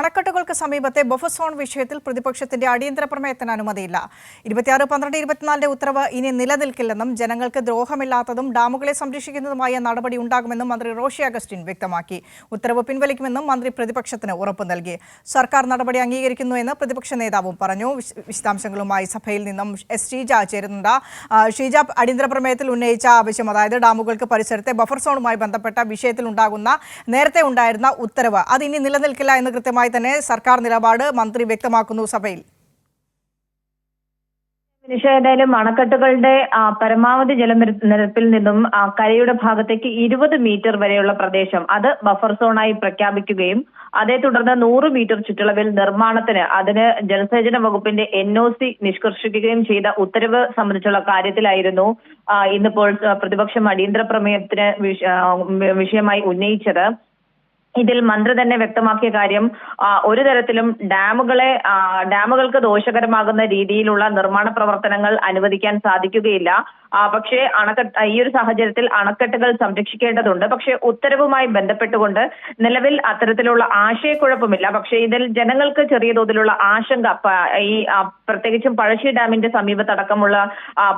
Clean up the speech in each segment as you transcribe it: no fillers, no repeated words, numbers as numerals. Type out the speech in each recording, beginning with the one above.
അണക്കെട്ടുകൾക്ക് സമീപത്തെ buffer zone വിഷയത്തിൽ പ്രതിപക്ഷത്തിന്റെ അടിയന്തര പ്രമേയത്തിന് അനുമതിയില്ല. 26/12/24 ഉത്തരവ് ഇനി നിലനിൽക്കില്ലെന്നും ജനങ്ങൾക്ക് ദ്രോഹമില്ലാത്തതും ഡാമുകളെ സംരക്ഷിക്കുന്നതുമായ നടപടി ഉണ്ടാകുമെന്നും മന്ത്രി റോഷി അഗസ്റ്റിൻ വ്യക്തമാക്കി. ഉത്തരവ് പിൻവലിക്കുമെന്നും മന്ത്രി പ്രതിപക്ഷത്തിന് ഉറപ്പു നൽകി. സർക്കാർ നടപടി അംഗീകരിക്കുന്നുവെന്ന് പ്രതിപക്ഷ നേതാവും പറഞ്ഞു. വിശദാംശങ്ങളുമായി സഭയിൽ നിന്നും എസ് ഷീജ ചേരുന്നുണ്ട്. ഷീജ, അടിയന്തര പ്രമേയത്തിൽ ഉന്നയിച്ച ആവശ്യം, അതായത് ഡാമുകൾക്ക് പരിസരത്തെ ബഫർ സോണുമായി ബന്ധപ്പെട്ട വിഷയത്തിൽ നേരത്തെ ഉണ്ടായിരുന്ന ഉത്തരവ് അത് ഇനി നിലനിൽക്കില്ല എന്ന് കൃത്യമായി തന്നെ സർക്കാർ നിലപാട് മന്ത്രി വ്യക്തമാക്കുന്നു സഭയിൽ. ഏതായാലും അണക്കെട്ടുകളുടെ പരമാവധി ജലനിരപ്പിൽ നിന്നും കരയുടെ ഭാഗത്തേക്ക് 20 മീറ്റർ വരെയുള്ള പ്രദേശം അത് ബഫർ സോണായി പ്രഖ്യാപിക്കുകയും അതേ തുടർന്ന് 100 മീറ്റർ ചുറ്റളവിൽ നിർമ്മാണത്തിന് അതിന് ജലസേചന വകുപ്പിന്റെ NOC നിഷ്കർഷിക്കുകയും ചെയ്ത ഉത്തരവ് സംബന്ധിച്ചുള്ള കാര്യത്തിലായിരുന്നു ഇന്നിപ്പോൾ പ്രതിപക്ഷം അടിയന്തര പ്രമേയത്തിന് വിഷയമായി ഉന്നയിച്ചത്. ഇതിൽ മന്ത്രി തന്നെ വ്യക്തമാക്കിയ കാര്യം, ഒരു തരത്തിലും ഡാമുകൾക്ക് ദോഷകരമാകുന്ന രീതിയിലുള്ള നിർമ്മാണ പ്രവർത്തനങ്ങൾ അനുവദിക്കാൻ സാധിക്കുകയില്ല. പക്ഷേ ഈ ഒരു സാഹചര്യത്തിൽ അണക്കെട്ടുകൾ സംരക്ഷിക്കേണ്ടതുണ്ട്. പക്ഷേ ഉത്തരവുമായി ബന്ധപ്പെട്ടുകൊണ്ട് നിലവിൽ അത്തരത്തിലുള്ള ആശയക്കുഴപ്പമില്ല. പക്ഷേ ഇതിൽ ജനങ്ങൾക്ക് ചെറിയ തോതിലുള്ള ആശങ്ക, ഈ പ്രത്യേകിച്ചും പഴശ്ശി ഡാമിന്റെ സമീപത്തടക്കമുള്ള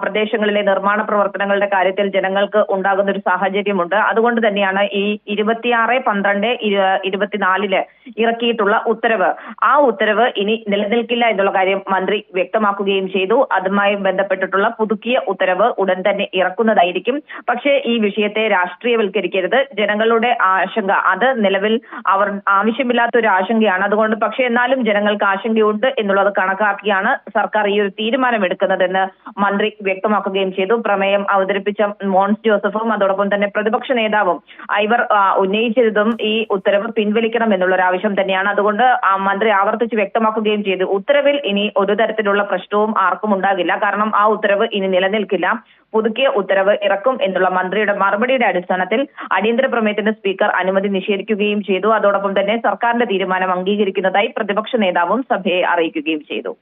പ്രദേശങ്ങളിലെ നിർമ്മാണ പ്രവർത്തനങ്ങളുടെ കാര്യത്തിൽ ജനങ്ങൾക്ക് ഉണ്ടാകുന്ന ഒരു സാഹചര്യമുണ്ട്. അതുകൊണ്ട് തന്നെയാണ് ഈ 26/12/24 ഇറക്കിയിട്ടുള്ള ഉത്തരവ്. ആ ഉത്തരവ് ഇനി നിലനിൽക്കില്ല എന്നുള്ള കാര്യം മന്ത്രി വ്യക്തമാക്കുകയും ചെയ്തു. അതുമായി ബന്ധപ്പെട്ടിട്ടുള്ള പുതുക്കിയ ഉത്തരവ് ഉടൻ തന്നെ ഇറക്കുന്നതായിരിക്കും. പക്ഷേ ഈ വിഷയത്തെ രാഷ്ട്രീയവൽക്കരിക്കരുത്. ജനങ്ങളുടെ ആശങ്ക അത് നിലവിൽ അവർ ആവശ്യമില്ലാത്ത ഒരു ആശങ്കയാണ്. അതുകൊണ്ട് പക്ഷേ എന്നാലും ജനങ്ങൾക്ക് ആശങ്കയുണ്ട് എന്നുള്ളത് കണക്കാക്കിയാണ് സർക്കാർ ഈ ഒരു തീരുമാനമെടുക്കുന്നതെന്ന് മന്ത്രി വ്യക്തമാക്കുകയും ചെയ്തു. പ്രമേയം അവതരിപ്പിച്ച മോൻസ് ജോസഫും അതോടൊപ്പം തന്നെ പ്രതിപക്ഷ നേതാവും ഇവർ ഉന്നയിച്ചതും ഈ ഉത്തരവ് പിൻവലിക്കണം എന്നുള്ളൊരു ആവശ്യം തന്നെയാണ്. അതുകൊണ്ട് മന്ത്രി ആവർത്തിച്ച് വ്യക്തമാക്കുകയും ചെയ്തു, ഉത്തരവിൽ ഇനി ഒരു തരത്തിലുള്ള പ്രശ്നവും ആർക്കും ഉണ്ടാകില്ല. കാരണം ആ ഉത്തരവ് ഇനി നിലനിൽക്കില്ല. പുതുക്കിയ ഉത്തരവ് ഇറക്കും എന്നുള്ള മന്ത്രിയുടെ മറുപടിയുടെ അടിസ്ഥാനത്തിൽ അടിയന്തര പ്രമേയത്തിന് സ്പീക്കർ അനുമതി നിഷേധിക്കുകയും ചെയ്തു. അതോടൊപ്പം തന്നെ സർക്കാരിന്റെ തീരുമാനം അംഗീകരിക്കുന്നതായി പ്രതിപക്ഷ നേതാവും സഭയെ അറിയിക്കുകയും ചെയ്തു.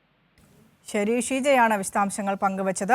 ശരി, ഷീജയാണ് വിശദാംശങ്ങൾ പങ്കുവച്ചത്.